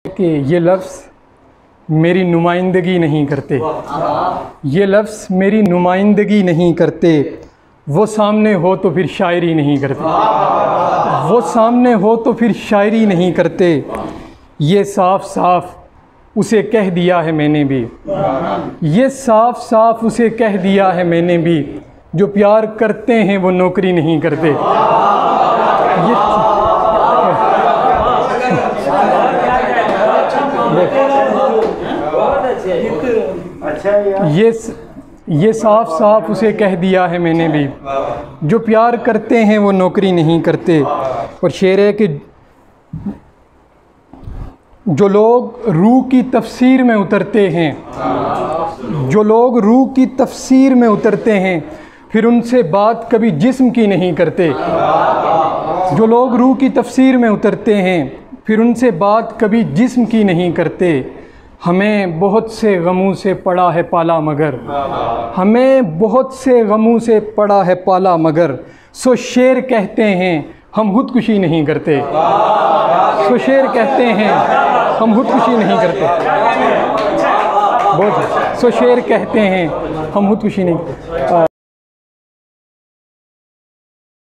कि ये लफ्ज़ मेरी नुमाइंदगी नहीं करते, ये लफ्ज़ मेरी नुमाइंदगी नहीं करते। वो सामने हो तो फिर शायरी नहीं करते, वो सामने हो तो फिर शायरी नहीं करते। ये साफ साफ उसे कह दिया है मैंने भी, ये साफ साफ उसे कह दिया है मैंने भी। जो प्यार करते हैं वो नौकरी नहीं करते। ये साफ साफ उसे कह दिया है मैंने भी। जो प्यार करते हैं वो नौकरी नहीं करते। और शेर है कि जो लोग रूह की तफसीर में उतरते हैं, जो लोग रूह की तफसीर में उतरते हैं, फिर उनसे बात कभी जिस्म की नहीं करते। जो लोग रूह की तफसीर में उतरते हैं, फिर उनसे बात कभी जिस्म की नहीं करते। हमें बहुत से गमों से पड़ा है पाला मगर, हमें बहुत से गमों से पड़ा है पाला मगर। सो शेर कहते हैं हम खुदकुशी नहीं करते, सो शेर कहते हैं हम खुदकुशी नहीं करते। बहुत सो शेर कहते हैं हम खुदकुशी नहीं।